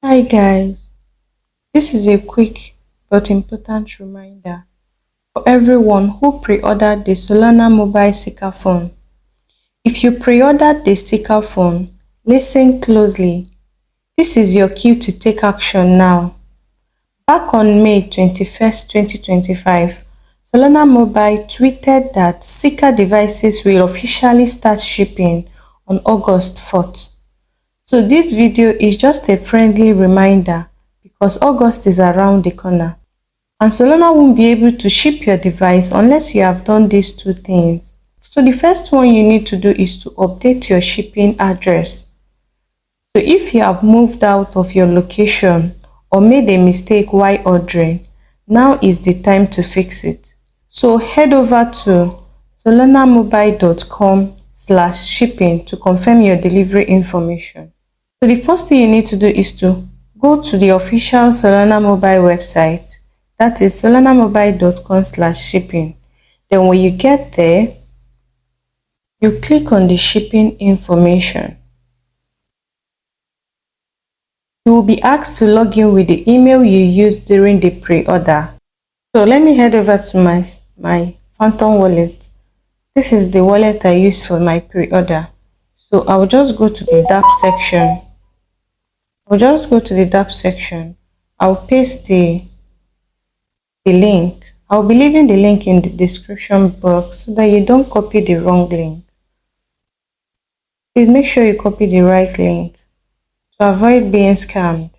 Hi guys, this is a quick but important reminder for everyone who pre-ordered the Solana Mobile Seeker phone. If you pre-ordered the Seeker phone, listen closely. This is your cue to take action now. Back on May 21st, 2025, Solana Mobile tweeted that Seeker devices will officially start shipping on August 4th. So this video is just a friendly reminder because August is around the corner and Solana won't be able to ship your device unless you have done these two things. So the first one you need to do is to update your shipping address. So if you have moved out of your location or made a mistake while ordering, now is the time to fix it. So head over to solanamobile.com/shipping to confirm your delivery information. So the first thing you need to do is to go to the official Solana Mobile website, that is solanamobile.com/shipping. Then when you get there, you click on the shipping information. You will be asked to log in with the email you used during the pre-order. So let me head over to my Phantom wallet. This is the wallet I used for my pre-order. So I'll just go to the dApp section. I'll paste the link. I'll be leaving the link in the description box so that you don't copy the wrong link. Please make sure you copy the right link to avoid being scammed.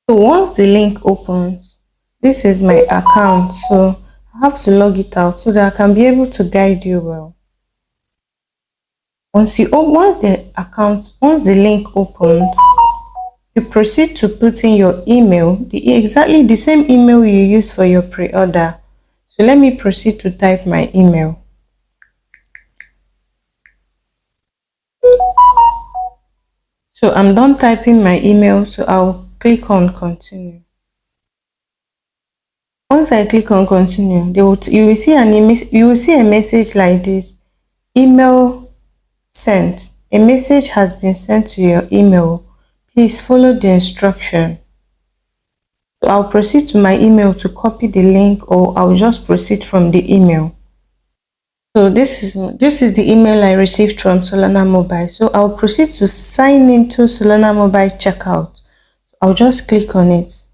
So once the link opens, this is my account, so I have to log it out so that I can be able to guide you well. Once the link opens, you proceed to put in your email, exactly the same email you use for your pre-order. So let me proceed to type my email. So I'm done typing my email, so I'll click on continue. Once I click on continue, you will see a message like this: email sent. A message has been sent to your email. Please follow the instruction. So I'll proceed to my email to copy the link, or I'll just proceed from the email. So this is the email I received from Solana Mobile. So I'll proceed to sign into Solana Mobile checkout. I'll just click on it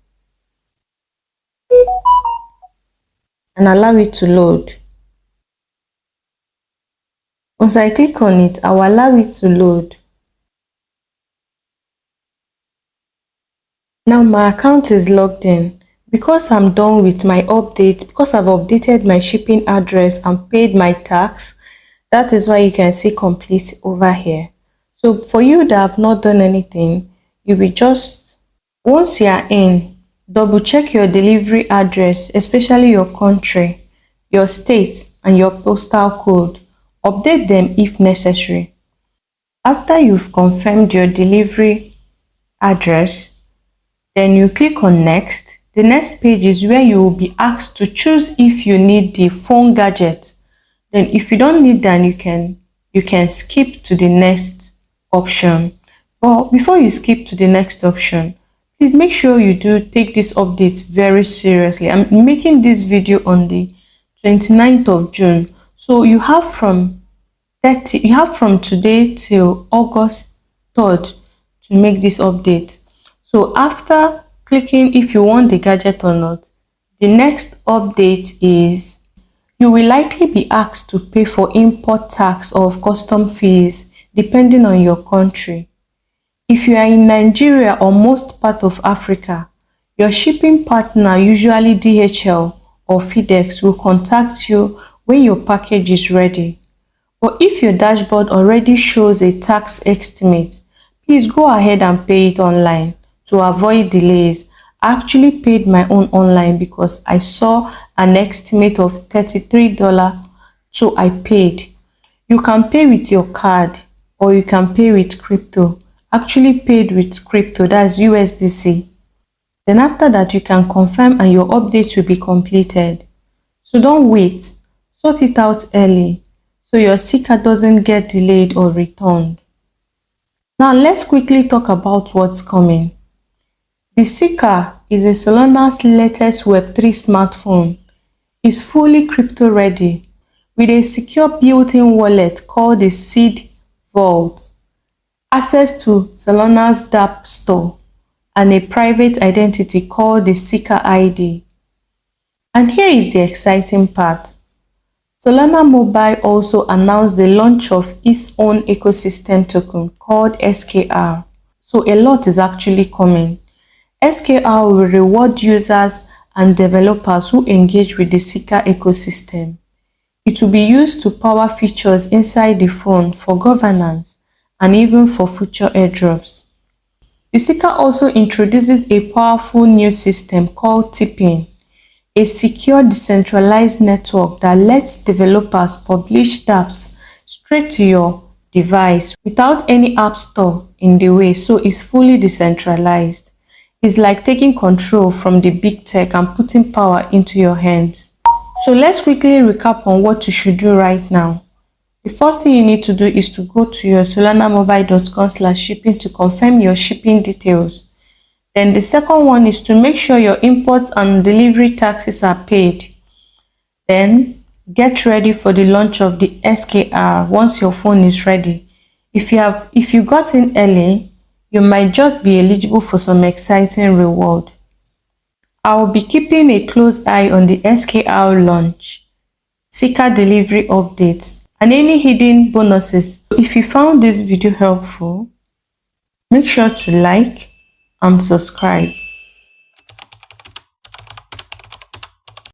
and allow it to load. Once I click on it, I'll allow it to load. Now my account is logged in. Because I'm done with my update, because I've updated my shipping address and paid my tax, that is why you can see complete over here. So for you that have not done anything, you will just, once you are in, double check your delivery address, especially your country, your state and your postal code. Update them if necessary. After you've confirmed your delivery address, then you click on next. The next page is where you will be asked to choose if you need the phone gadget. Then if you don't need that, you can skip to the next option. But before you skip to the next option, please make sure you do take this update very seriously. I'm making this video on the 29th of June. So you have from today till August 3rd to make this update. So after clicking if you want the gadget or not, the next update is you will likely be asked to pay for import tax or custom fees depending on your country. If you are in Nigeria or most part of Africa, your shipping partner, usually DHL or FedEx, will contact you when your package is ready. But if your dashboard already shows a tax estimate, please go ahead and pay it online to avoid delays. I actually paid my own online because I saw an estimate of $33, so I paid. You can pay with your card or you can pay with crypto. Actually paid with crypto, that's USDC. Then after that, you can confirm and your update will be completed. So don't wait, sort it out early so your sticker doesn't get delayed or returned. Now let's quickly talk about what's coming. The SKR is a Solana's latest Web3 smartphone. It's fully crypto ready with a secure built-in wallet called the Seed Vault, access to Solana's dApp store, and a private identity called the SKR ID. And here is the exciting part. Solana Mobile also announced the launch of its own ecosystem token called SKR. So a lot is actually coming. SKR will reward users and developers who engage with the SKR ecosystem. It will be used to power features inside the phone for governance and even for future airdrops. The SKR also introduces a powerful new system called tipping, a secure decentralized network that lets developers publish dApps straight to your device without any app store in the way, so it's fully decentralized. It's like taking control from the big tech and putting power into your hands. So let's quickly recap on what you should do right now. The first thing you need to do is to go to your solanamobile.com/shipping to confirm your shipping details. Then the second one is to make sure your imports and delivery taxes are paid. Then get ready for the launch of the SKR once your phone is ready. If you got in early, you might just be eligible for some exciting reward. I will be keeping a close eye on the SKR launch, SKR delivery updates, and any hidden bonuses. If you found this video helpful, make sure to like and subscribe.